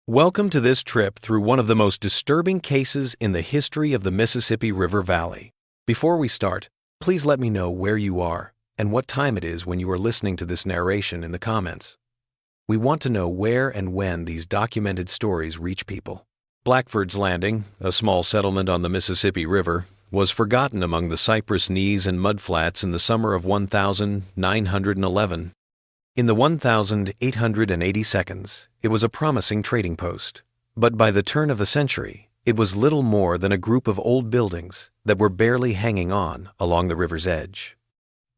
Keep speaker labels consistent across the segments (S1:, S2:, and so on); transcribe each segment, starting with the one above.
S1: Welcome to this trip through one of the most disturbing cases in the history of the Mississippi River Valley. Before we start, please let me know where you are and what time it is when you are listening to this narration in the comments. We want to know where and when these documented stories reach people. Blackford's Landing, a small settlement on the Mississippi River, was forgotten among the cypress knees and mudflats in the summer of 1911. In the 1,880 seconds, it was a promising trading post. But by the turn of the century, it was little more than a group of old buildings that were barely hanging on along the river's edge.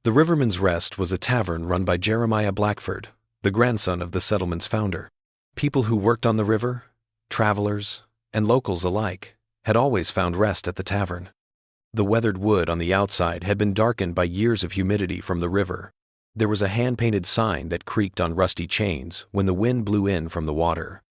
S1: The Riverman's Rest was a tavern run by Jeremiah Blackford, the grandson of the settlement's founder. People who worked on the river, travelers, and locals alike, had always found rest at the tavern. The weathered wood on the outside had been darkened by years of humidity from the river. There was a hand-painted sign that creaked on rusty chains when the wind blew in from the water.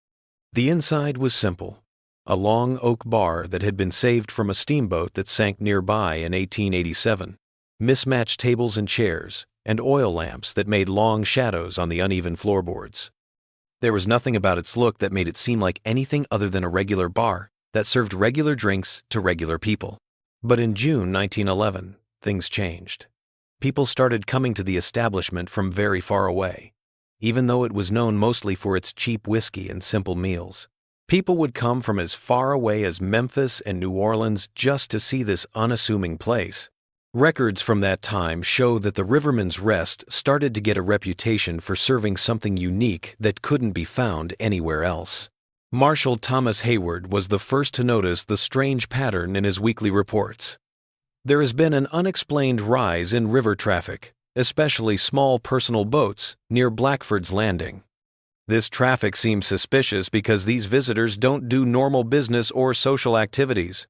S1: The inside was simple, a long oak bar that had been saved from a steamboat that sank nearby in 1887, mismatched tables and chairs, and oil lamps that made long shadows on the uneven floorboards. There was nothing about its look that made it seem like anything other than a regular bar that served regular drinks to regular people. But in June 1911, things changed. People started coming to the establishment from very far away. Even though it was known mostly for its cheap whiskey and simple meals, people would come from as far away as Memphis and New Orleans just to see this unassuming place. Records from that time show that the Riverman's Rest started to get a reputation for serving something unique that couldn't be found anywhere else. Marshal Thomas Hayward was the first to notice the strange pattern in his weekly reports. There has been an unexplained rise in river traffic, especially small personal boats, near Blackford's Landing. This traffic seems suspicious because these visitors don't do normal business or social activities.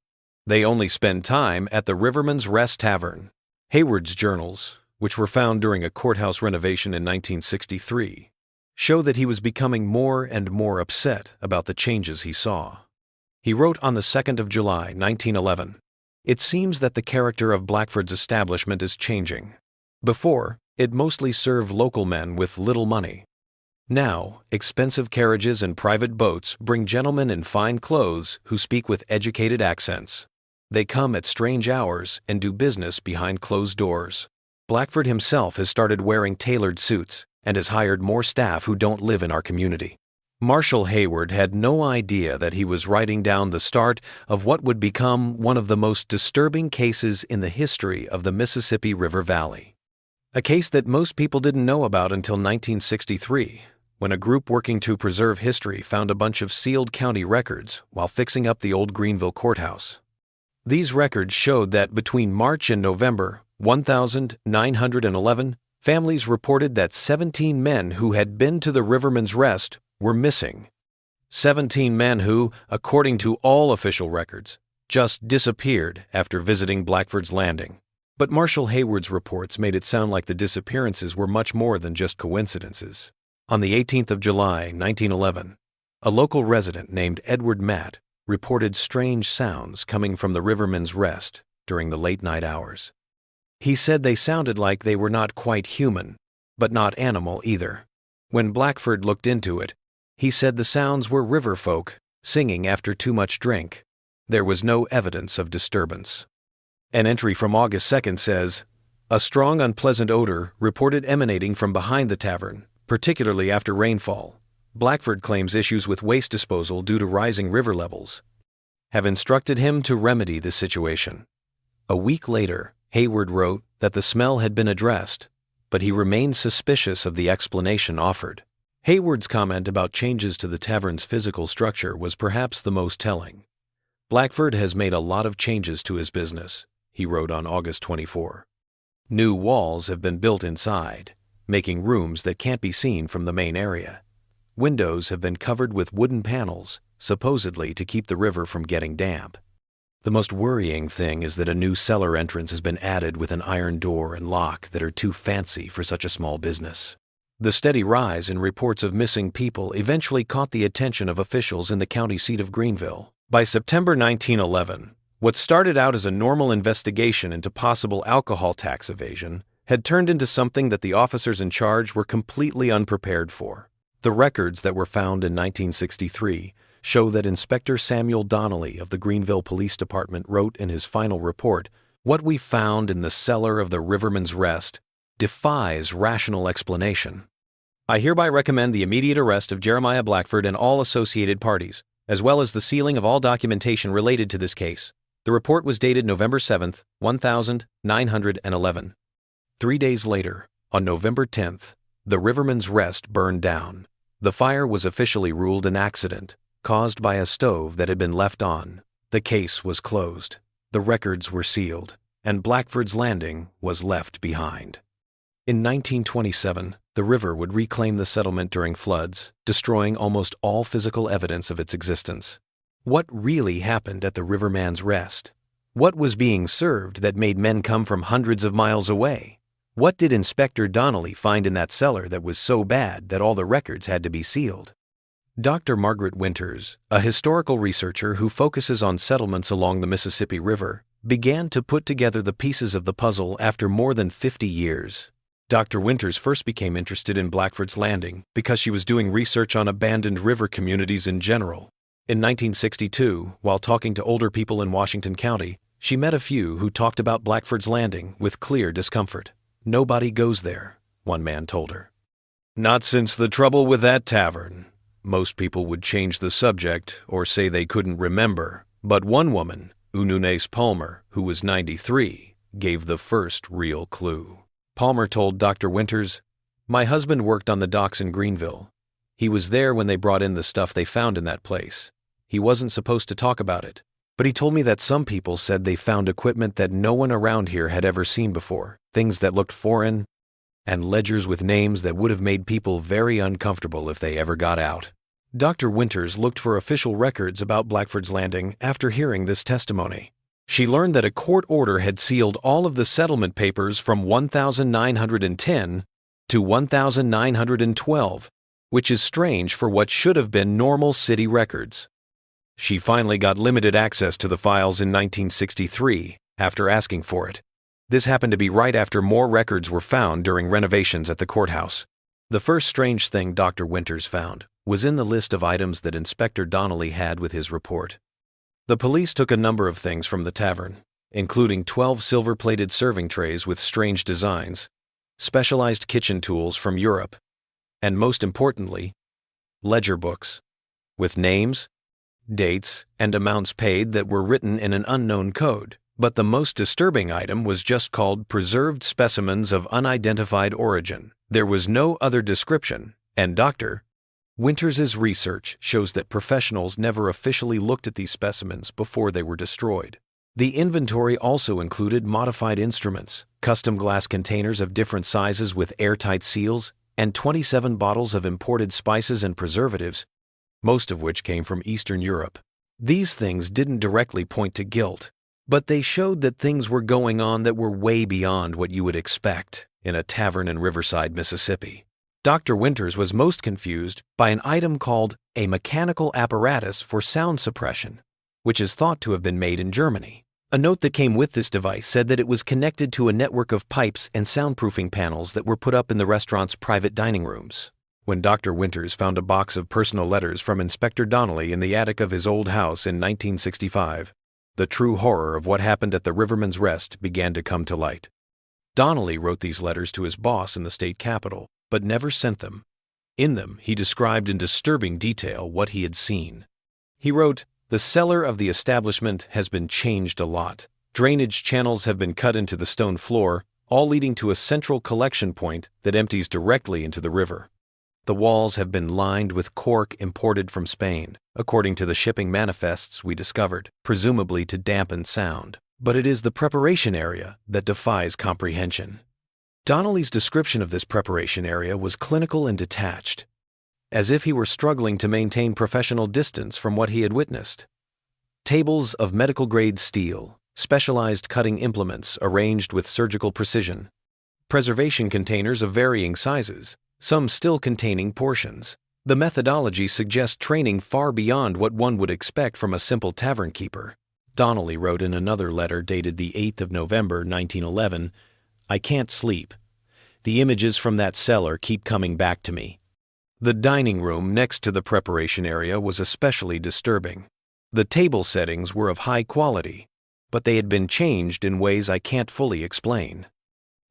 S1: They only spend time at the Riverman's Rest Tavern. Hayward's journals, which were found during a courthouse renovation in 1963, show that he was becoming more and more upset about the changes he saw. He wrote on the 2nd of July, 1911, "It seems that the character of Blackford's establishment is changing. Before, it mostly served local men with little money. Now, expensive carriages and private boats bring gentlemen in fine clothes who speak with educated accents. They come at strange hours and do business behind closed doors. Blackford himself has started wearing tailored suits and has hired more staff who don't live in our community." Marshal Hayward had no idea that he was writing down the start of what would become one of the most disturbing cases in the history of the Mississippi River Valley. A case that most people didn't know about until 1963, when a group working to preserve history found a bunch of sealed county records while fixing up the old Greenville courthouse. These records showed that between March and November 1911, families reported that 17 men who had been to the Riverman's Rest were missing. 17 men who, according to all official records, just disappeared after visiting Blackford's Landing. But Marshal Hayward's reports made it sound like the disappearances were much more than just coincidences. On the 18th of July, 1911, a local resident named Edward Matt reported strange sounds coming from the Riverman's Rest during the late-night hours. He said they sounded like they were not quite human, but not animal either. When Blackford looked into it, he said the sounds were river folk singing after too much drink. There was no evidence of disturbance. An entry from August 2nd says, "A strong unpleasant odor reported emanating from behind the tavern, particularly after rainfall. Blackford claims issues with waste disposal due to rising river levels. Have instructed him to remedy the situation." A week later, Hayward wrote that the smell had been addressed, but he remained suspicious of the explanation offered. Hayward's comment about changes to the tavern's physical structure was perhaps the most telling. "Blackford has made a lot of changes to his business," he wrote on August 24. "New walls have been built inside, making rooms that can't be seen from the main area. Windows have been covered with wooden panels, supposedly to keep the river from getting damp. The most worrying thing is that a new cellar entrance has been added with an iron door and lock that are too fancy for such a small business." The steady rise in reports of missing people eventually caught the attention of officials in the county seat of Greenville. By September 1911, what started out as a normal investigation into possible alcohol tax evasion had turned into something that the officers in charge were completely unprepared for. The records that were found in 1963 show that Inspector Samuel Donnelly of the Greenville Police Department wrote in his final report, "What we found in the cellar of the Riverman's Rest defies rational explanation. I hereby recommend the immediate arrest of Jeremiah Blackford and all associated parties, as well as the sealing of all documentation related to this case." The report was dated November 7, 1911. 3 days later, on November 10th, the Riverman's Rest burned down. The fire was officially ruled an accident, caused by a stove that had been left on. The case was closed, the records were sealed, and Blackford's Landing was left behind. In 1927, the river would reclaim the settlement during floods, destroying almost all physical evidence of its existence. What really happened at the Riverman's Rest? What was being served that made men come from hundreds of miles away? What did Inspector Donnelly find in that cellar that was so bad that all the records had to be sealed? Dr. Margaret Winters, a historical researcher who focuses on settlements along the Mississippi River, began to put together the pieces of the puzzle after more than 50 years. Dr. Winters first became interested in Blackford's Landing because she was doing research on abandoned river communities in general. In 1962, while talking to older people in Washington County, she met a few who talked about Blackford's Landing with clear discomfort. "Nobody goes there," one man told her. "Not since the trouble with that tavern." Most people would change the subject or say they couldn't remember, but one woman, Ununes Palmer, who was 93, gave the first real clue. Palmer told Dr. Winters, "My husband worked on the docks in Greenville. He was there when they brought in the stuff they found in that place. He wasn't supposed to talk about it, but he told me that some people said they found equipment that no one around here had ever seen before, things that looked foreign, and ledgers with names that would have made people very uncomfortable if they ever got out." Dr. Winters looked for official records about Blackford's Landing after hearing this testimony. She learned that a court order had sealed all of the settlement papers from 1910 to 1912, which is strange for what should have been normal city records. She finally got limited access to the files in 1963 after asking for it. This happened to be right after more records were found during renovations at the courthouse. The first strange thing Dr. Winters found was in the list of items that Inspector Donnelly had with his report. The police took a number of things from the tavern, including 12 silver-plated serving trays with strange designs, specialized kitchen tools from Europe, and most importantly, ledger books with names, dates, and amounts paid that were written in an unknown code. But the most disturbing item was just called preserved specimens of unidentified origin. There was no other description, and Dr. Winters' research shows that professionals never officially looked at these specimens before they were destroyed. The inventory also included modified instruments, custom glass containers of different sizes with airtight seals, and 27 bottles of imported spices and preservatives, most of which came from Eastern Europe. These things didn't directly point to guilt, but they showed that things were going on that were way beyond what you would expect in a tavern in Riverside, Mississippi. Dr. Winters was most confused by an item called a mechanical apparatus for sound suppression, which is thought to have been made in Germany. A note that came with this device said that it was connected to a network of pipes and soundproofing panels that were put up in the restaurant's private dining rooms. When Dr. Winters found a box of personal letters from Inspector Donnelly in the attic of his old house in 1965, the true horror of what happened at the Riverman's Rest began to come to light. Donnelly wrote these letters to his boss in the state capitol, but never sent them. In them, he described in disturbing detail what he had seen. He wrote, "The cellar of the establishment has been changed a lot. Drainage channels have been cut into the stone floor, all leading to a central collection point that empties directly into the river. The walls have been lined with cork imported from Spain, according to the shipping manifests we discovered, presumably to dampen sound. But it is the preparation area that defies comprehension." Donnelly's description of this preparation area was clinical and detached, as if he were struggling to maintain professional distance from what he had witnessed. Tables of medical-grade steel, specialized cutting implements arranged with surgical precision, preservation containers of varying sizes, some still containing portions. The methodology suggests training far beyond what one would expect from a simple tavern keeper. Donnelly wrote in another letter dated the 8th of November, 1911, "I can't sleep. The images from that cellar keep coming back to me. The dining room next to the preparation area was especially disturbing. The table settings were of high quality, but they had been changed in ways I can't fully explain.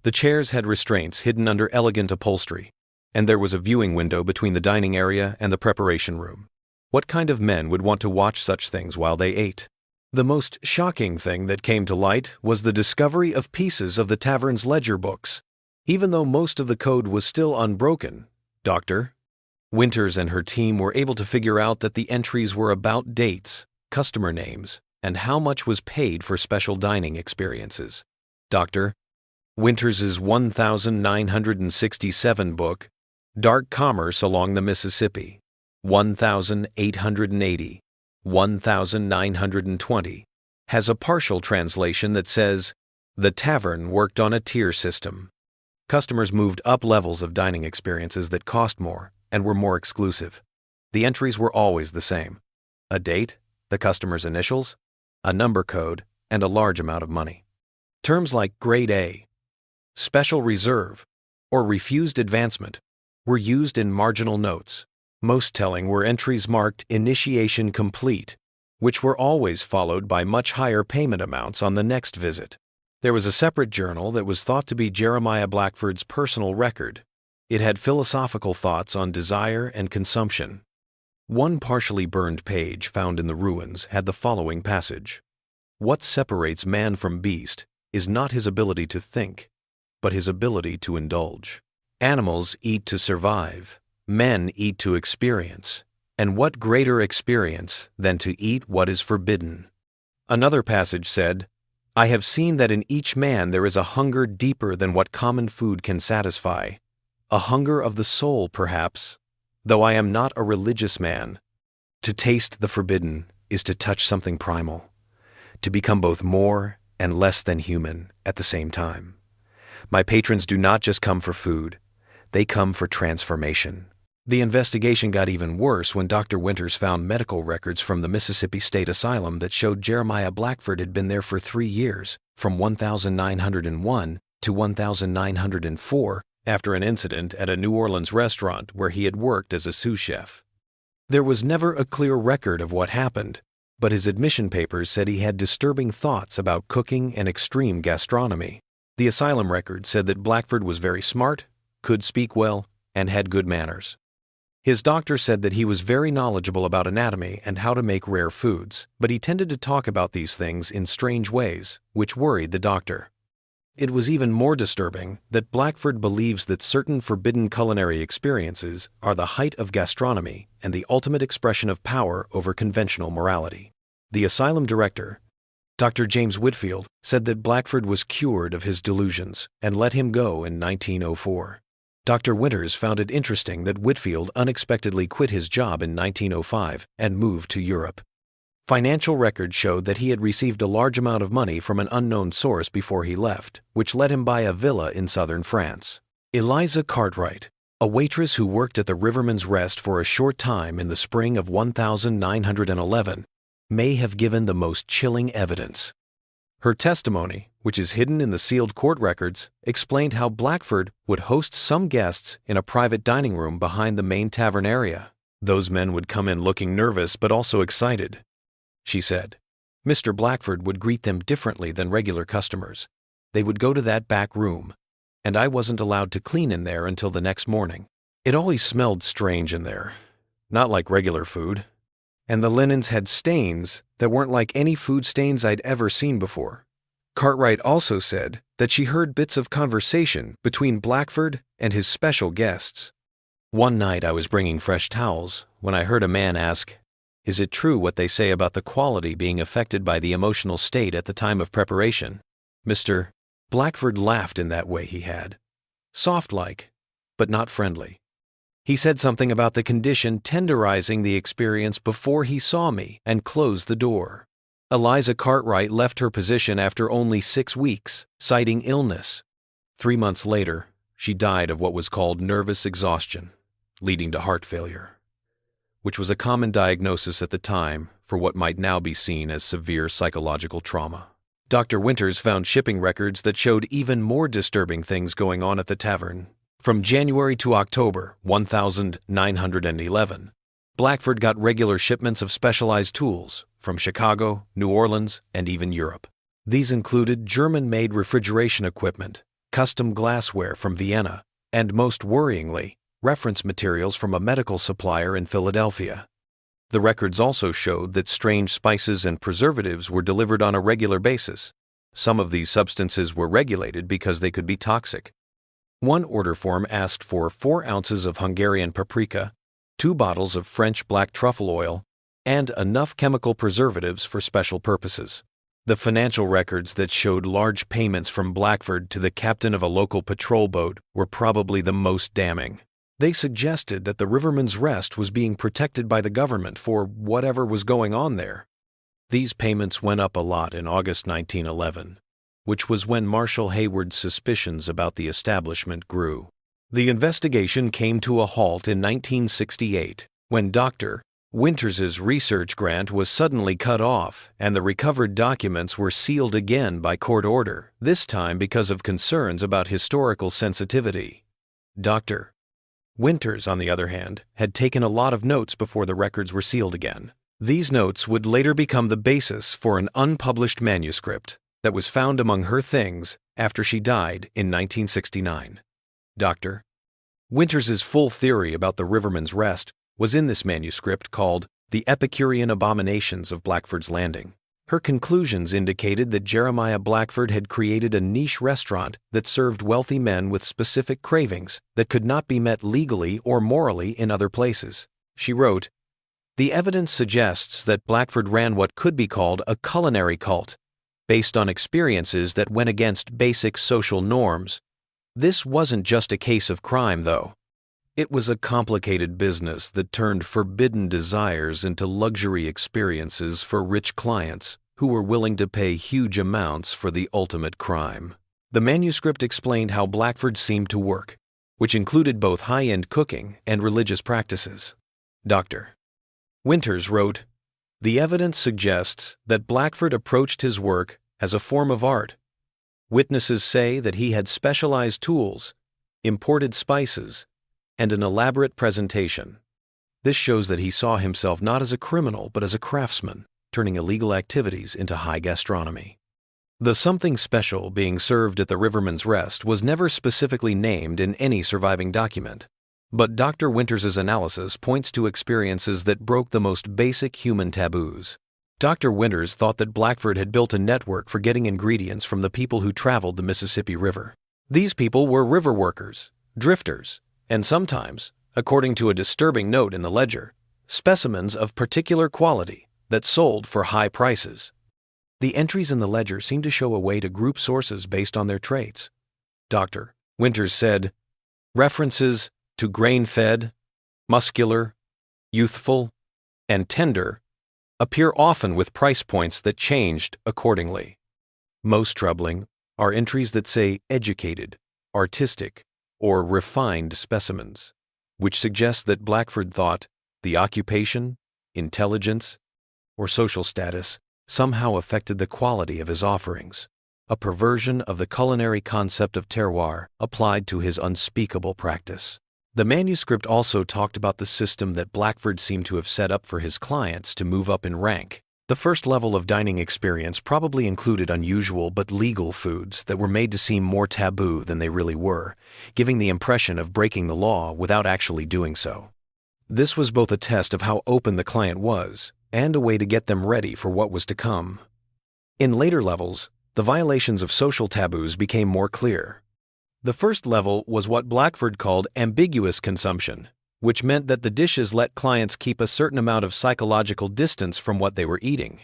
S1: The chairs had restraints hidden under elegant upholstery, and there was a viewing window between the dining area and the preparation room. What kind of men would want to watch such things while they ate? The most shocking thing that came to light was the discovery of pieces of the tavern's ledger books. Even though most of the code was still unbroken, Dr. Winters and her team were able to figure out that the entries were about dates, customer names, and how much was paid for special dining experiences. Dr. Winters's 1967 book, Dark Commerce Along the Mississippi, 1880, 1920, has a partial translation that says, "The tavern worked on a tier system." Customers moved up levels of dining experiences that cost more and were more exclusive. The entries were always the same: a date, the customer's initials, a number code, and a large amount of money. Terms like Grade A, Special Reserve, or Refused Advancement were used in marginal notes. Most telling were entries marked Initiation Complete, which were always followed by much higher payment amounts on the next visit. There was a separate journal that was thought to be Jeremiah Blackford's personal record. It had philosophical thoughts on desire and consumption. One partially burned page found in the ruins had the following passage: "What separates man from beast is not his ability to think, but his ability to indulge. Animals eat to survive. Men eat to experience, and what greater experience than to eat what is forbidden?" Another passage said, "I have seen that in each man there is a hunger deeper than what common food can satisfy, a hunger of the soul perhaps, though I am not a religious man. To taste the forbidden is to touch something primal, to become both more and less than human at the same time. My patrons do not just come for food, they come for transformation." The investigation got even worse when Dr. Winters found medical records from the Mississippi State Asylum that showed Jeremiah Blackford had been there for 3 years, from 1901 to 1904, after an incident at a New Orleans restaurant where he had worked as a sous chef. There was never a clear record of what happened, but his admission papers said he had disturbing thoughts about cooking and extreme gastronomy. The asylum record said that Blackford was very smart, could speak well, and had good manners. His doctor said that he was very knowledgeable about anatomy and how to make rare foods, but he tended to talk about these things in strange ways, which worried the doctor. It was even more disturbing that Blackford believes that certain forbidden culinary experiences are the height of gastronomy and the ultimate expression of power over conventional morality. The asylum director, Dr. James Whitfield, said that Blackford was cured of his delusions and let him go in 1904. Dr. Winters found it interesting that Whitfield unexpectedly quit his job in 1905 and moved to Europe. Financial records showed that he had received a large amount of money from an unknown source before he left, which let him buy a villa in southern France. Eliza Cartwright, a waitress who worked at the Riverman's Rest for a short time in the spring of 1911, may have given the most chilling evidence. Her testimony, which is hidden in the sealed court records, explained how Blackford would host some guests in a private dining room behind the main tavern area. Those men would come in looking nervous but also excited. She said, "Mr. Blackford would greet them differently than regular customers. They would go to that back room, and I wasn't allowed to clean in there until the next morning. It always smelled strange in there, not like regular food. And the linens had stains that weren't like any food stains I'd ever seen before." Cartwright also said that she heard bits of conversation between Blackford and his special guests. "One night I was bringing fresh towels when I heard a man ask, 'Is it true what they say about the quality being affected by the emotional state at the time of preparation?' Mr. Blackford laughed in that way he had, soft-like, but not friendly. He said something about the condition tenderizing the experience before he saw me and closed the door. Eliza Cartwright left her position after only 6 weeks, citing illness. 3 months later, she died of what was called nervous exhaustion, leading to heart failure, which was a common diagnosis at the time for what might now be seen as severe psychological trauma. Dr. Winters found shipping records that showed even more disturbing things going on at the tavern. From January to October 1911, Blackford got regular shipments of specialized tools from Chicago, New Orleans, and even Europe. These included German-made refrigeration equipment, custom glassware from Vienna, and most worryingly, reference materials from a medical supplier in Philadelphia. The records also showed that strange spices and preservatives were delivered on a regular basis. Some of these substances were regulated because they could be toxic. One order form asked for 4 ounces of Hungarian paprika, 2 bottles of French black truffle oil, and enough chemical preservatives for special purposes. The financial records that showed large payments from Blackford to the captain of a local patrol boat were probably the most damning. They suggested that the Riverman's Rest was being protected by the government for whatever was going on there. These payments went up a lot in August 1911, which was when Marshal Hayward's suspicions about the establishment grew. The investigation came to a halt in 1968 when Dr. Winters's research grant was suddenly cut off and the recovered documents were sealed again by court order, this time because of concerns about historical sensitivity. Dr. Winters, on the other hand, had taken a lot of notes before the records were sealed again. These notes would later become the basis for an unpublished manuscript that was found among her things after she died in 1969. Dr. Winters's full theory about the Riverman's Rest was in this manuscript called The Epicurean Abominations of Blackford's Landing. Her conclusions indicated that Jeremiah Blackford had created a niche restaurant that served wealthy men with specific cravings that could not be met legally or morally in other places. She wrote, "The evidence suggests that Blackford ran what could be called a culinary cult, based on experiences that went against basic social norms. This wasn't just a case of crime, though. It was a complicated business that turned forbidden desires into luxury experiences for rich clients who were willing to pay huge amounts for the ultimate crime." The manuscript explained how Blackford seemed to work, which included both high-end cooking and religious practices. Dr. Winters wrote, "The evidence suggests that Blackford approached his work as a form of art. Witnesses say that he had specialized tools, imported spices, and an elaborate presentation. This shows that he saw himself not as a criminal but as a craftsman, turning illegal activities into high gastronomy." The something special being served at the Riverman's Rest was never specifically named in any surviving document, but Dr. Winters's analysis points to experiences that broke the most basic human taboos. Dr. Winters thought that Blackford had built a network for getting ingredients from the people who traveled the Mississippi River. These people were river workers, drifters, and sometimes, according to a disturbing note in the ledger, specimens of particular quality that sold for high prices. The entries in the ledger seem to show a way to group sources based on their traits. Dr. Winters said, "References to grain-fed, muscular, youthful, and tender appear often with price points that changed accordingly. Most troubling are entries that say educated, artistic, or refined specimens, which suggests that Blackford thought the occupation, intelligence, or social status somehow affected the quality of his offerings, a perversion of the culinary concept of terroir applied to his unspeakable practice. The manuscript also talked about the system that Blackford seemed to have set up for his clients to move up in rank. The first level of dining experience probably included unusual but legal foods that were made to seem more taboo than they really were, giving the impression of breaking the law without actually doing so. This was both a test of how open the client was and a way to get them ready for what was to come. In later levels, the violations of social taboos became more clear. The first level was what Blackford called ambiguous consumption, which meant that the dishes let clients keep a certain amount of psychological distance from what they were eating.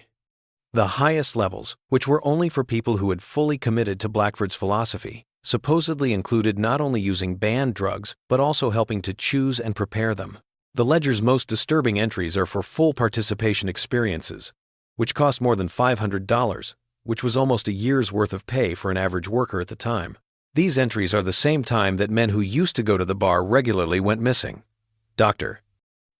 S1: The highest levels, which were only for people who had fully committed to Blackford's philosophy, supposedly included not only using banned drugs, but also helping to choose and prepare them. The ledger's most disturbing entries are for full participation experiences, which cost more than $500, which was almost a year's worth of pay for an average worker at the time. These entries are the same time that men who used to go to the bar regularly went missing. Dr.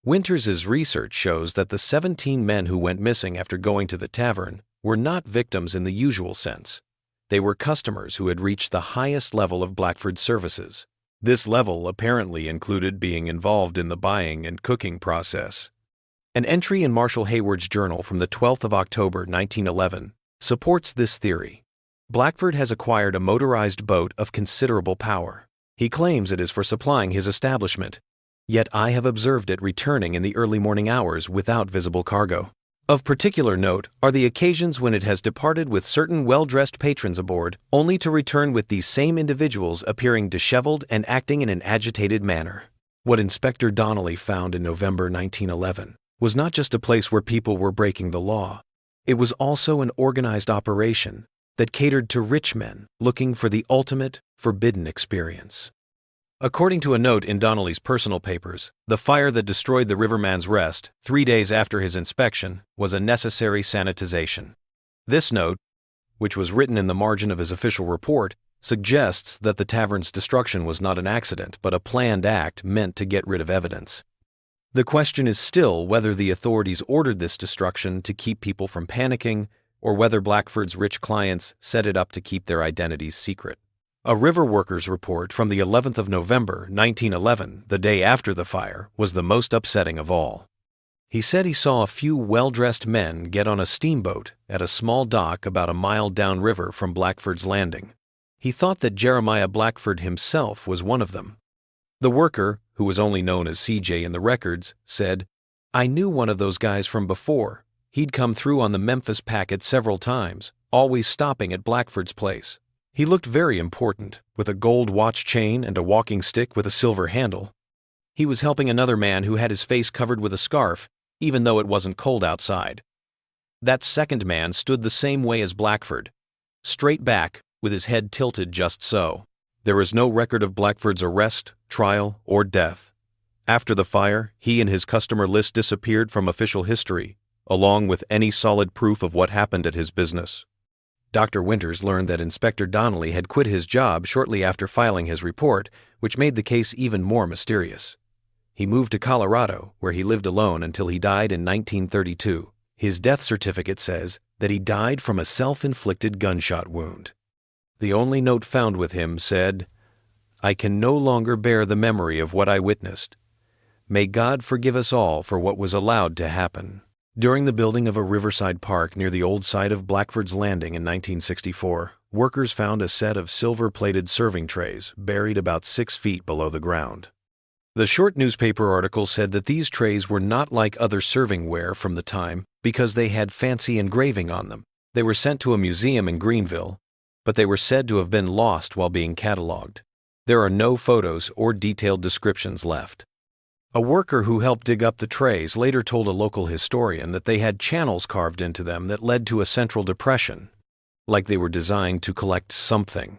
S1: Winters's research shows that the 17 men who went missing after going to the tavern were not victims in the usual sense. They were customers who had reached the highest level of Blackford's services. This level apparently included being involved in the buying and cooking process. An entry in Marshall Hayward's journal from the 12th of October 1911 supports this theory. Blackford has acquired a motorized boat of considerable power. He claims it is for supplying his establishment, yet I have observed it returning in the early morning hours without visible cargo. Of particular note are the occasions when it has departed with certain well-dressed patrons aboard, only to return with these same individuals appearing disheveled and acting in an agitated manner. What Inspector Donnelly found in November 1911 was not just a place where people were breaking the law. It was also an organized operation that catered to rich men looking for the ultimate, forbidden experience. According to a note in Donnelly's personal papers, the fire that destroyed the Riverman's Rest 3 days after his inspection was a necessary sanitization. This note, which was written in the margin of his official report, suggests that the tavern's destruction was not an accident but a planned act meant to get rid of evidence. The question is still whether the authorities ordered this destruction to keep people from panicking or whether Blackford's rich clients set it up to keep their identities secret. A river workers' report from the 11th of November, 1911, the day after the fire, was the most upsetting of all. He said he saw a few well-dressed men get on a steamboat at a small dock about a mile downriver from Blackford's Landing. He thought that Jeremiah Blackford himself was one of them. The worker, who was only known as CJ in the records, said, "I knew one of those guys from before. He'd come through on the Memphis packet several times, always stopping at Blackford's place. He looked very important, with a gold watch chain and a walking stick with a silver handle. He was helping another man who had his face covered with a scarf, even though it wasn't cold outside. That second man stood the same way as Blackford, straight back, with his head tilted just so. There is no record of Blackford's arrest, trial, or death. After the fire, he and his customer list disappeared from official history, along with any solid proof of what happened at his business." Dr. Winters learned that Inspector Donnelly had quit his job shortly after filing his report, which made the case even more mysterious. He moved to Colorado, where he lived alone until he died in 1932. His death certificate says that he died from a self-inflicted gunshot wound. The only note found with him said, "I can no longer bear the memory of what I witnessed. May God forgive us all for what was allowed to happen." During the building of a riverside park near the old site of Blackford's Landing in 1964, workers found a set of silver-plated serving trays buried about 6 feet below the ground. The short newspaper article said that these trays were not like other serving ware from the time because they had fancy engraving on them. They were sent to a museum in Greenville, but they were said to have been lost while being cataloged. There are no photos or detailed descriptions left. A worker who helped dig up the trays later told a local historian that they had channels carved into them that led to a central depression, like they were designed to collect something.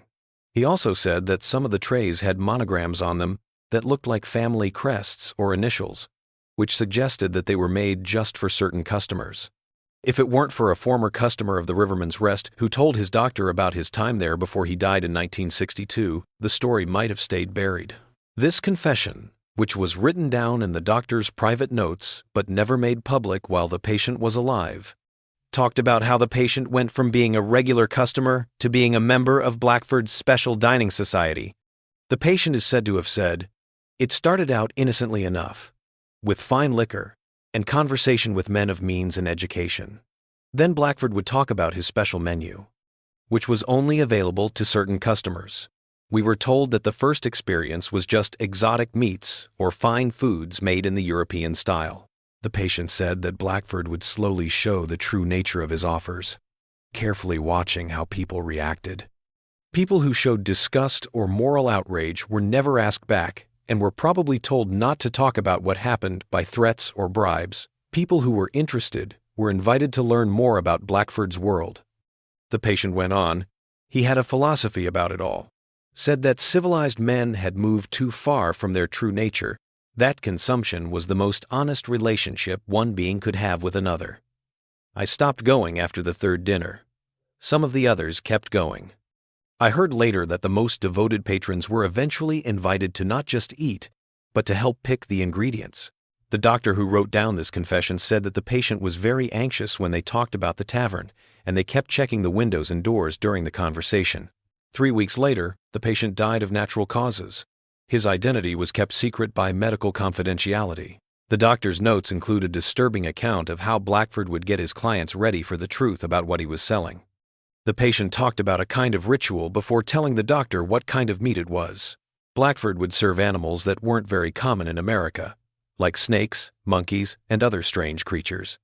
S1: He also said that some of the trays had monograms on them that looked like family crests or initials, which suggested that they were made just for certain customers. If it weren't for a former customer of the Riverman's Rest who told his doctor about his time there before he died in 1962, the story might have stayed buried. This confession, which was written down in the doctor's private notes but never made public while the patient was alive, talked about how the patient went from being a regular customer to being a member of Blackford's Special Dining Society. The patient is said to have said, "It started out innocently enough, with fine liquor and conversation with men of means and education. Then Blackford would talk about his special menu, which was only available to certain customers. We were told that the first experience was just exotic meats or fine foods made in the European style." The patient said that Blackford would slowly show the true nature of his offers, carefully watching how people reacted. People who showed disgust or moral outrage were never asked back and were probably told not to talk about what happened by threats or bribes. People who were interested were invited to learn more about Blackford's world. The patient went on, he had a philosophy about it all. Said that civilized men had moved too far from their true nature, that consumption was the most honest relationship one being could have with another. I stopped going after the third dinner. Some of the others kept going. I heard later that the most devoted patrons were eventually invited to not just eat, but to help pick the ingredients. The doctor who wrote down this confession said that the patient was very anxious when they talked about the tavern, and they kept checking the windows and doors during the conversation. 3 weeks later, the patient died of natural causes. His identity was kept secret by medical confidentiality. The doctor's notes include a disturbing account of how Blackford would get his clients ready for the truth about what he was selling. The patient talked about a kind of ritual before telling the doctor what kind of meat it was. Blackford would serve animals that weren't very common in America, like snakes, monkeys, and other strange creatures.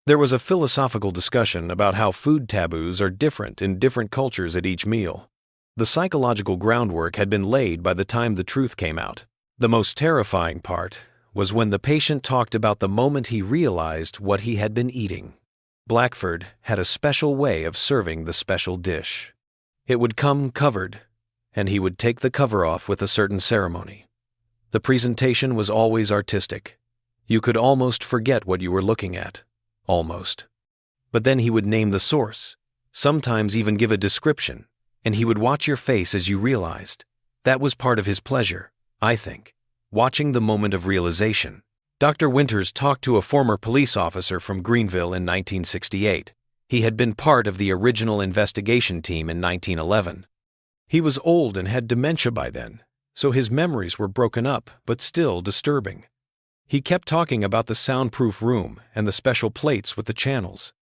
S1: There was a philosophical discussion about how food taboos are different in different cultures at each meal. The psychological groundwork had been laid by the time the truth came out. The most terrifying part was when the patient talked about the moment he realized what he had been eating. Blackford had a special way of serving the special dish. It would come covered, and he would take the cover off with a certain ceremony. The presentation was always artistic. You could almost forget what you were looking at. Almost. But then he would name the source, sometimes even give a description, and he would watch your face as you realized. That was part of his pleasure, I think, watching the moment of realization. Dr. Winters talked to a former police officer from Greenville in 1968. He had been part of the original investigation team in 1911. He was old and had dementia by then, so his memories were broken up but still disturbing. He kept talking about the soundproof room and the special plates with the channels.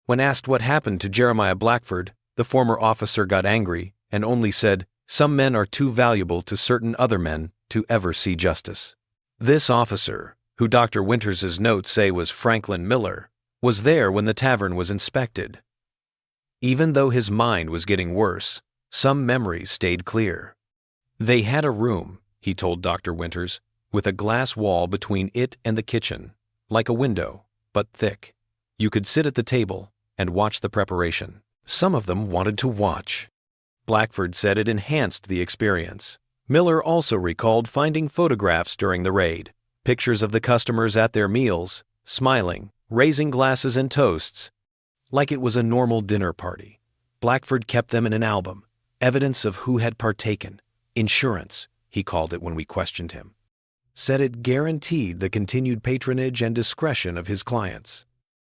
S1: When asked what happened to Jeremiah Blackford, the former officer got angry and only said, "Some men are too valuable to certain other men to ever see justice." This officer, who Dr. Winters' notes say was Franklin Miller, was there when the tavern was inspected. Even though his mind was getting worse, some memories stayed clear. They had a room, he told Dr. Winters, with a glass wall between it and the kitchen, like a window, but thick. You could sit at the table and watch the preparation. Some of them wanted to watch. Blackford said it enhanced the experience. Miller also recalled finding photographs during the raid, pictures of the customers at their meals, smiling, raising glasses and toasts, like it was a normal dinner party. Blackford kept them in an album, evidence of who had partaken. Insurance, he called it when we questioned him. Said it guaranteed the continued patronage and discretion of his clients.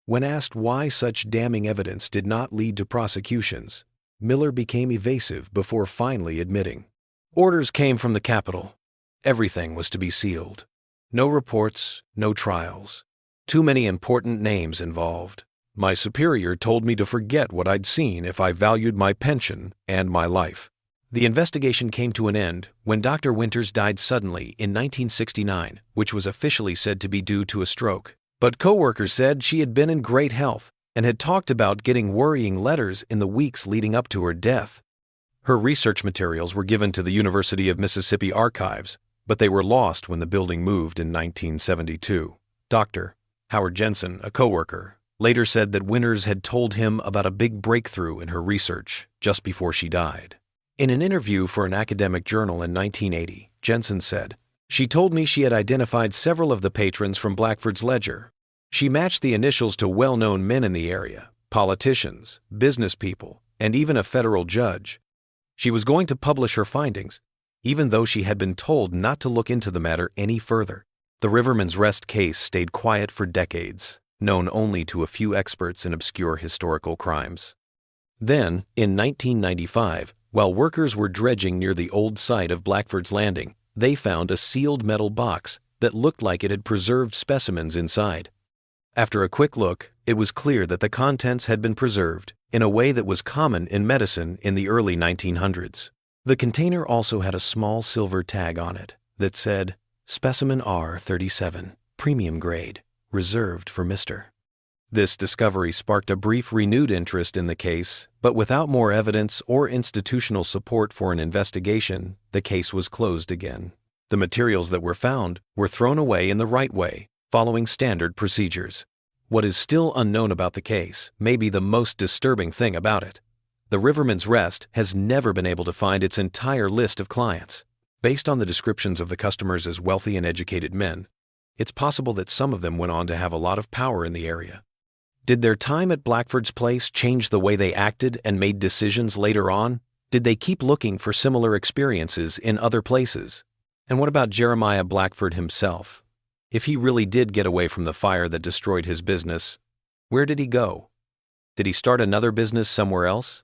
S1: When asked why such damning evidence did not lead to prosecutions, Miller became evasive before finally admitting. Orders came from the Capitol. Everything was to be sealed. No reports, no trials. Too many important names involved. My superior told me to forget what I'd seen if I valued my pension and my life. The investigation came to an end when Dr. Winters died suddenly in 1969, which was officially said to be due to a stroke. But co-workers said she had been in great health and had talked about getting worrying letters in the weeks leading up to her death. Her research materials were given to the University of Mississippi archives, but they were lost when the building moved in 1972. Dr. Howard Jensen, a co-worker, later said that Winters had told him about a big breakthrough in her research just before she died. In an interview for an academic journal in 1980, Jensen said, "She told me she had identified several of the patrons from Blackford's ledger. She matched the initials to well-known men in the area, politicians, business people, and even a federal judge. She was going to publish her findings, even though she had been told not to look into the matter any further." The Riverman's Rest case stayed quiet for decades, known only to a few experts in obscure historical crimes. Then, in 1995, while workers were dredging near the old site of Blackford's Landing, they found a sealed metal box that looked like it had preserved specimens inside. After a quick look, it was clear that the contents had been preserved in a way that was common in medicine in the early 1900s. The container also had a small silver tag on it that said, "Specimen R37, premium grade, reserved for Mr." This discovery sparked a brief renewed interest in the case, but without more evidence or institutional support for an investigation, the case was closed again. The materials that were found were thrown away in the right way, following standard procedures. What is still unknown about the case may be the most disturbing thing about it. The Riverman's Rest has never been able to find its entire list of clients. Based on the descriptions of the customers as wealthy and educated men, it's possible that some of them went on to have a lot of power in the area. Did their time at Blackford's place change the way they acted and made decisions later on? Did they keep looking for similar experiences in other places? And what about Jeremiah Blackford himself? If he really did get away from the fire that destroyed his business, where did he go? Did he start another business somewhere else?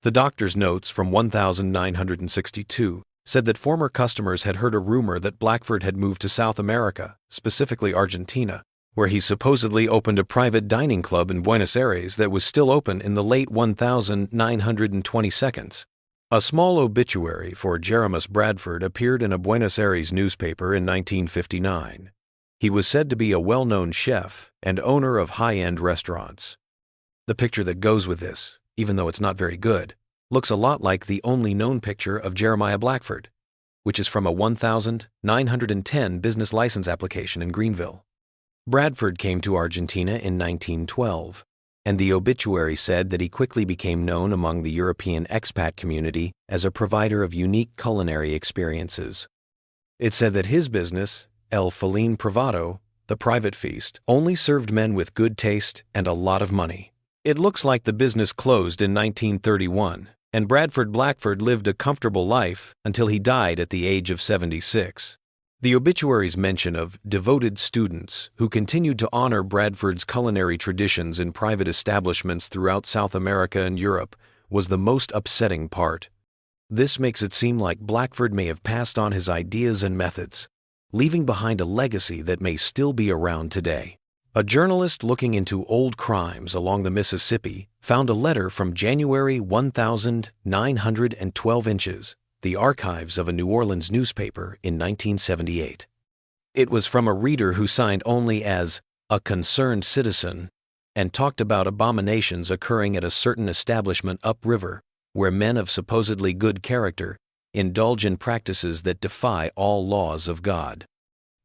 S1: The doctor's notes from 1962 said that former customers had heard a rumor that Blackford had moved to South America, specifically Argentina, where he supposedly opened a private dining club in Buenos Aires that was still open in the late 1922. A small obituary for Jeremus Bradford appeared in a Buenos Aires newspaper in 1959. He was said to be a well-known chef and owner of high-end restaurants. The picture that goes with this, even though it's not very good, looks a lot like the only known picture of Jeremiah Blackford, which is from a 1910 business license application in Greenville. Bradford came to Argentina in 1912, and the obituary said that he quickly became known among the European expat community as a provider of unique culinary experiences. It said that his business, El Felin Privado, the private feast, only served men with good taste and a lot of money. It looks like the business closed in 1931, and Bradford Blackford lived a comfortable life until he died at the age of 76. The obituary's mention of devoted students who continued to honor Bradford's culinary traditions in private establishments throughout South America and Europe was the most upsetting part. This makes it seem like Blackford may have passed on his ideas and methods, leaving behind a legacy that may still be around today. A journalist looking into old crimes along the Mississippi found a letter from January 1912 inches, the archives of a New Orleans newspaper in 1978. It was from a reader who signed only as a concerned citizen and talked about abominations occurring at a certain establishment upriver where men of supposedly good character indulge in practices that defy all laws of God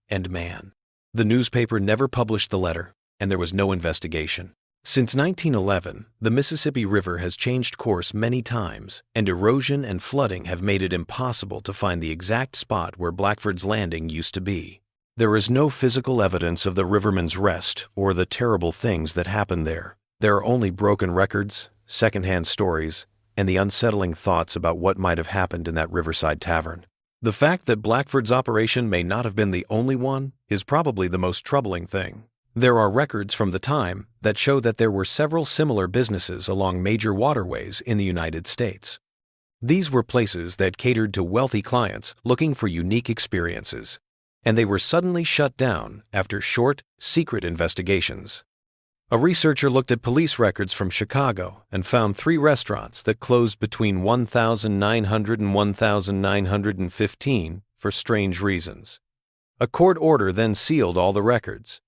S1: and man. The newspaper never published the letter, and there was no investigation. Since 1911, the Mississippi River has changed course many times, and erosion and flooding have made it impossible to find the exact spot where Blackford's Landing used to be. There is no physical evidence of the Riverman's Rest or the terrible things that happened there. There are only broken records, secondhand stories, and the unsettling thoughts about what might have happened in that riverside tavern. The fact that Blackford's operation may not have been the only one is probably the most troubling thing. There are records from the time that show that there were several similar businesses along major waterways in the United States. These were places that catered to wealthy clients looking for unique experiences, and they were suddenly shut down after short, secret investigations. A researcher looked at police records from Chicago and found 3 restaurants that closed between 1900 and 1915 for strange reasons. A court order then sealed all the records.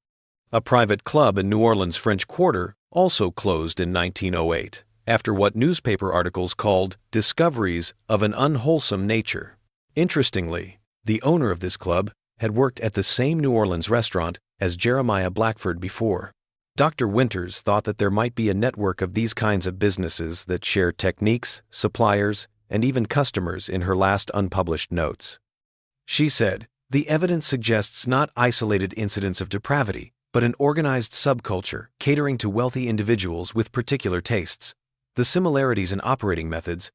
S1: A private club in New Orleans' French Quarter also closed in 1908 after what newspaper articles called discoveries of an unwholesome nature. Interestingly, the owner of this club had worked at the same New Orleans restaurant as Jeremiah Blackford before. Dr. Winters thought that there might be a network of these kinds of businesses that share techniques, suppliers, and even customers in her last unpublished notes. She said, "The evidence suggests not isolated incidents of depravity, but an organized subculture catering to wealthy individuals with particular tastes. The similarities in operating methods,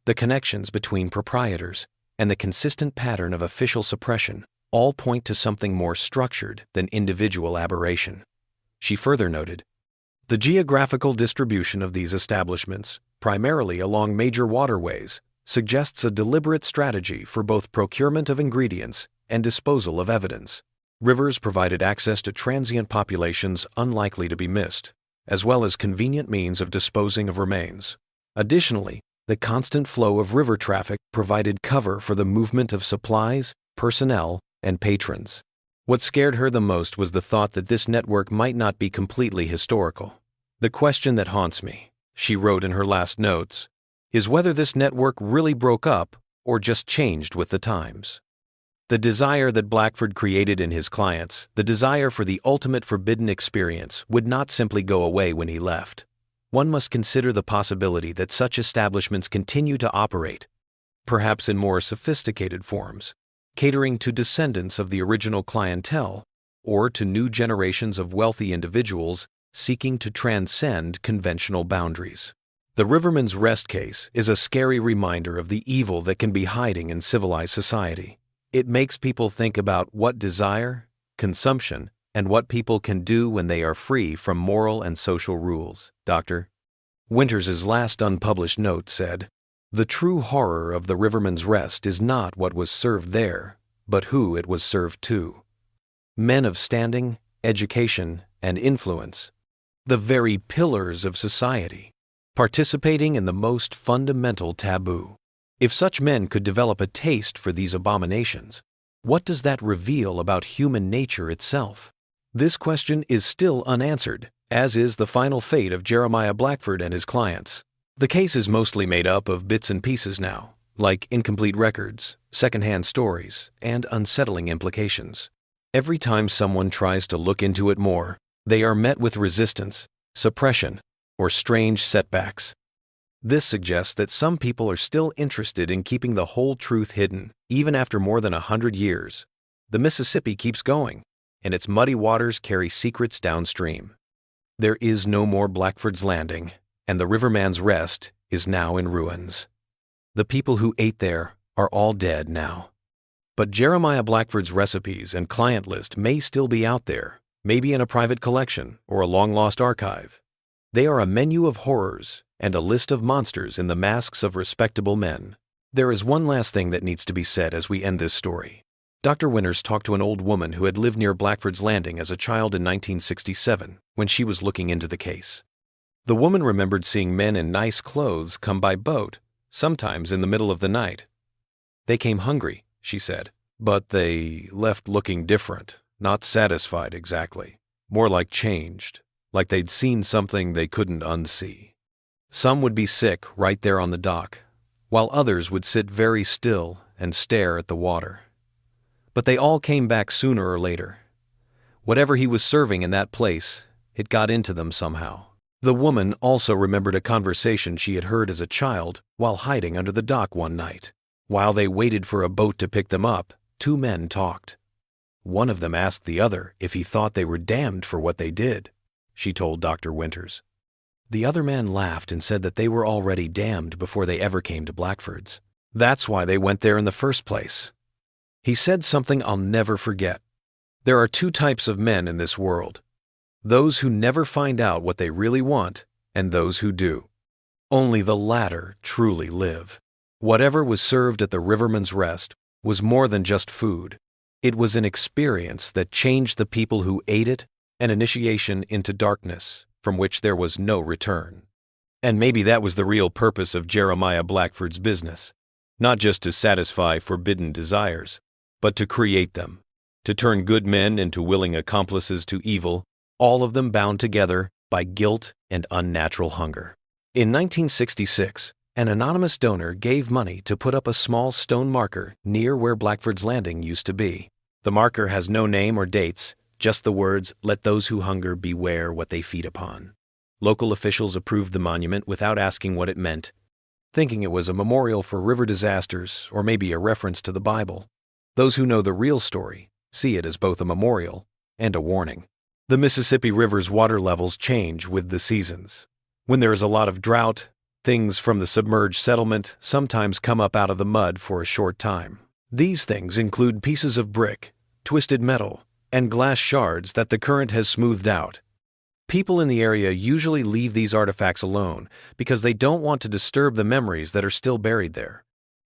S1: the connections between proprietors, and the consistent pattern of official suppression all point to something more structured than individual aberration." She further noted, "The geographical distribution of these establishments, primarily along major waterways, suggests a deliberate strategy for both procurement of ingredients and disposal of evidence. Rivers provided access to transient populations unlikely to be missed, as well as convenient means of disposing of remains. Additionally, the constant flow of river traffic provided cover for the movement of supplies, personnel, and patrons." What scared her the most was the thought that this network might not be completely historical. "The question that haunts me," she wrote in her last notes, "is whether this network really broke up or just changed with the times." The desire that Blackford created in his clients, the desire for the ultimate forbidden experience, would not simply go away when he left. One must consider the possibility that such establishments continue to operate, perhaps in more sophisticated forms, catering to descendants of the original clientele or to new generations of wealthy individuals seeking to transcend conventional boundaries. The Riverman's Rest case is a scary reminder of the evil that can be hiding in civilized society. It makes people think about what desire, consumption, and what people can do when they are free from moral and social rules. Dr. Winters' last unpublished note said, The true horror of the Riverman's Rest is not what was served there, but who it was served to. Men of standing, education, and influence, the very pillars of society, participating in the most fundamental taboo. If such men could develop a taste for these abominations, what does that reveal about human nature itself? This question is still unanswered, as is the final fate of Jeremiah Blackford and his clients. The case is mostly made up of bits and pieces now, like incomplete records, secondhand stories, and unsettling implications. Every time someone tries to look into it more, they are met with resistance, suppression, or strange setbacks. This suggests that some people are still interested in keeping the whole truth hidden, even after more than 100 years. The Mississippi keeps going, and its muddy waters carry secrets downstream. There is no more Blackford's Landing, and the Riverman's Rest is now in ruins. The people who ate there are all dead now. But Jeremiah Blackford's recipes and client list may still be out there, maybe in a private collection or a long-lost archive. They are a menu of horrors and a list of monsters in the masks of respectable men. There is one last thing that needs to be said as we end this story. Dr. Winters talked to an old woman who had lived near Blackford's Landing as a child in 1967 when she was looking into the case. The woman remembered seeing men in nice clothes come by boat, sometimes in the middle of the night. They came hungry, she said, but they left looking different, not satisfied exactly, more like changed, like they'd seen something they couldn't unsee. Some would be sick right there on the dock, while others would sit very still and stare at the water. But they all came back sooner or later. Whatever he was serving in that place, it got into them somehow. The woman also remembered a conversation she had heard as a child while hiding under the dock one night. While they waited for a boat to pick them up, two men talked. One of them asked the other if he thought they were damned for what they did, she told Dr. Winters. The other man laughed and said that they were already damned before they ever came to Blackford's. That's why they went there in the first place. He said something I'll never forget. There are two types of men in this world. Those who never find out what they really want, and those who do. Only the latter truly live. Whatever was served at the Riverman's Rest was more than just food. It was an experience that changed the people who ate it, an initiation into darkness from which there was no return. And maybe that was the real purpose of Jeremiah Blackford's business, not just to satisfy forbidden desires, but to create them, to turn good men into willing accomplices to evil, all of them bound together by guilt and unnatural hunger. In 1966, an anonymous donor gave money to put up a small stone marker near where Blackford's Landing used to be. The marker has no name or dates, just the words, "Let those who hunger beware what they feed upon." Local officials approved the monument without asking what it meant, thinking it was a memorial for river disasters or maybe a reference to the Bible. Those who know the real story see it as both a memorial and a warning. The Mississippi River's water levels change with the seasons. When there is a lot of drought, things from the submerged settlement sometimes come up out of the mud for a short time. These things include pieces of brick, twisted metal, and glass shards that the current has smoothed out. People in the area usually leave these artifacts alone because they don't want to disturb the memories that are still buried there.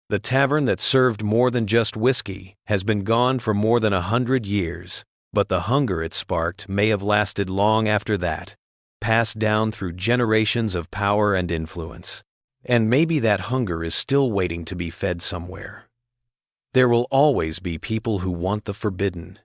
S1: The tavern that served more than just whiskey has been gone for more than 100 years, but the hunger it sparked may have lasted long after that, passed down through generations of power and influence. And maybe that hunger is still waiting to be fed somewhere. There will always be people who want the forbidden,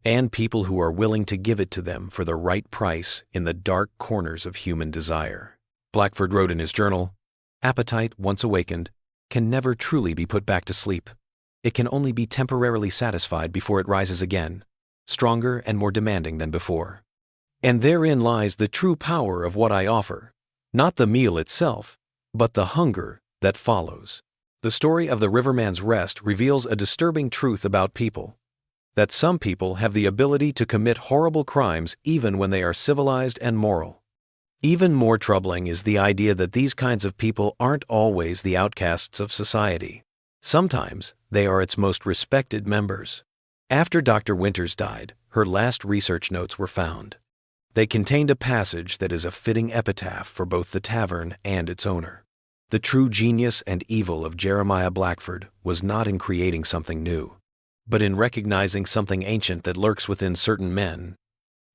S1: and people who are willing to give it to them for the right price in the dark corners of human desire. Blackford wrote in his journal, "Appetite, once awakened, can never truly be put back to sleep. It can only be temporarily satisfied before it rises again, stronger and more demanding than before. And therein lies the true power of what I offer, not the meal itself, but the hunger that follows." The story of the Riverman's Rest reveals a disturbing truth about people, that some people have the ability to commit horrible crimes even when they are civilized and moral. Even more troubling is the idea that these kinds of people aren't always the outcasts of society. Sometimes they are its most respected members. After Dr. Winters died, her last research notes were found. They contained a passage that is a fitting epitaph for both the tavern and its owner. The true genius and evil of Jeremiah Blackford was not in creating something new, but in recognizing something ancient that lurks within certain men.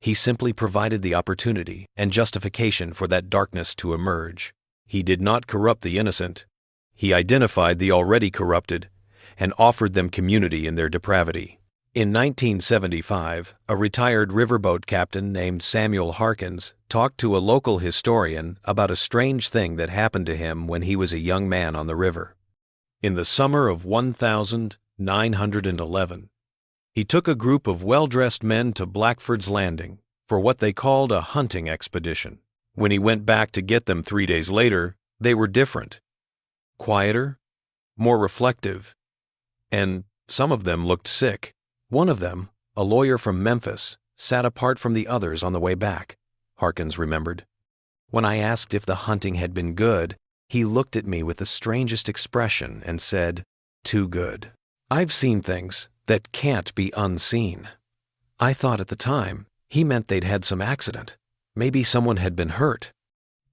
S1: He simply provided the opportunity and justification for that darkness to emerge. He did not corrupt the innocent. He identified the already corrupted and offered them community in their depravity. In 1975, a retired riverboat captain named Samuel Harkins talked to a local historian about a strange thing that happened to him when he was a young man on the river. In the summer of 1911, he took a group of well-dressed men to Blackford's Landing for what they called a hunting expedition. When he went back to get them 3 days later, they were different, quieter, more reflective, and some of them looked sick. One of them, a lawyer from Memphis, sat apart from the others on the way back, Harkins remembered. When I asked if the hunting had been good, he looked at me with the strangest expression and said, "Too good. I've seen things that can't be unseen." I thought at the time he meant they'd had some accident. Maybe someone had been hurt.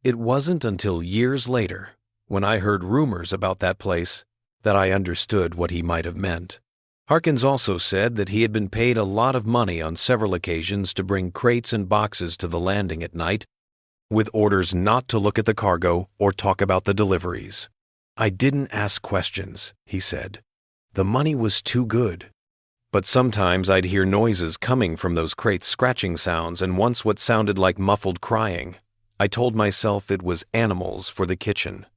S1: It wasn't until years later, when I heard rumors about that place, that I understood what he might have meant. Harkins also said that he had been paid a lot of money on several occasions to bring crates and boxes to the landing at night, with orders not to look at the cargo or talk about the deliveries. "I didn't ask questions," he said. "The money was too good." But sometimes I'd hear noises coming from those crates, scratching sounds, and once what sounded like muffled crying. I told myself it was animals for the kitchen.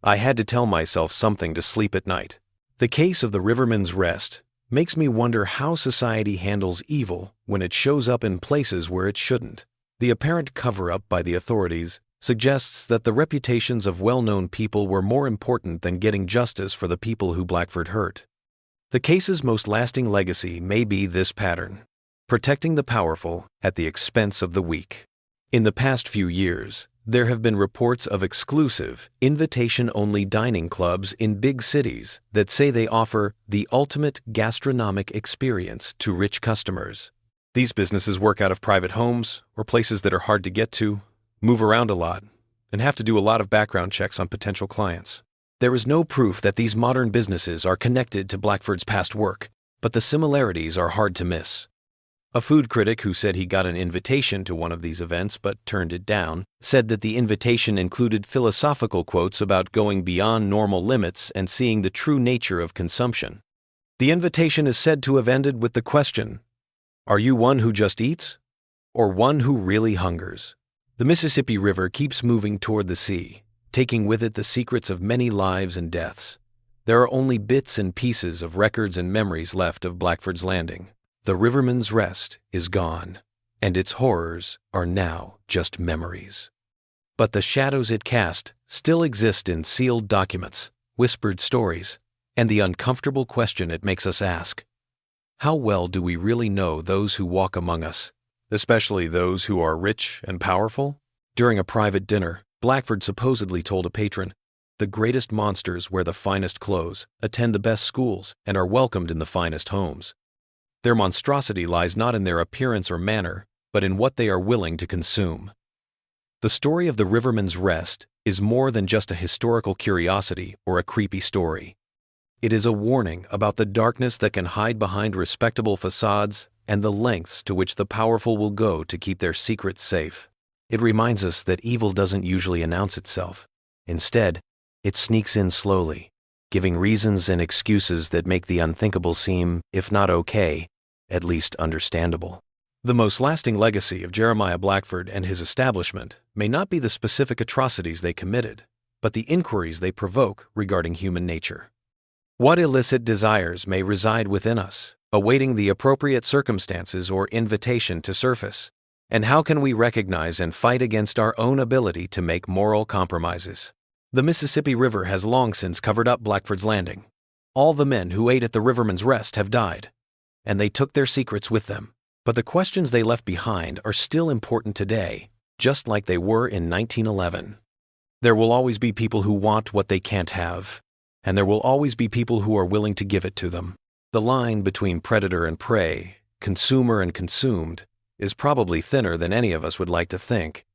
S1: I had to tell myself something to sleep at night. The case of the Rivermen's Rest makes me wonder how society handles evil when it shows up in places where it shouldn't. The apparent cover-up by the authorities suggests that the reputations of well-known people were more important than getting justice for the people who Blackford hurt. The case's most lasting legacy may be this pattern: protecting the powerful at the expense of the weak. In the past few years, there have been reports of exclusive, invitation-only dining clubs in big cities that say they offer the ultimate gastronomic experience to rich customers. These businesses work out of private homes or places that are hard to get to, move around a lot, and have to do a lot of background checks on potential clients. There is no proof that these modern businesses are connected to Blackford's past work, but the similarities are hard to miss. A food critic who said he got an invitation to one of these events but turned it down said that the invitation included philosophical quotes about going beyond normal limits and seeing the true nature of consumption. The invitation is said to have ended with the question, "Are you one who just eats, or one who really hungers?" The Mississippi River keeps moving toward the sea, taking with it the secrets of many lives and deaths. There are only bits and pieces of records and memories left of Blackford's Landing. The Rivermen's Rest is gone, and its horrors are now just memories. But the shadows it cast still exist in sealed documents, whispered stories, and the uncomfortable question it makes us ask: how well do we really know those who walk among us, especially those who are rich and powerful? During a private dinner, Blackford supposedly told a patron, "The greatest monsters wear the finest clothes, attend the best schools, and are welcomed in the finest homes. Their monstrosity lies not in their appearance or manner, but in what they are willing to consume." The story of the Rivermen's Rest is more than just a historical curiosity or a creepy story. It is a warning about the darkness that can hide behind respectable facades and the lengths to which the powerful will go to keep their secrets safe. It reminds us that evil doesn't usually announce itself. Instead, it sneaks in slowly, giving reasons and excuses that make the unthinkable seem, if not okay, at least understandable. The most lasting legacy of Jeremiah Blackford and his establishment may not be the specific atrocities they committed, but the inquiries they provoke regarding human nature. What illicit desires may reside within us, awaiting the appropriate circumstances or invitation to surface? And how can we recognize and fight against our own ability to make moral compromises? The Mississippi River has long since covered up Blackford's Landing. All the men who ate at the Rivermen's Rest have died, and they took their secrets with them. But the questions they left behind are still important today, just like they were in 1911. There will always be people who want what they can't have, and there will always be people who are willing to give it to them. The line between predator and prey, consumer and consumed, is probably thinner than any of us would like to think.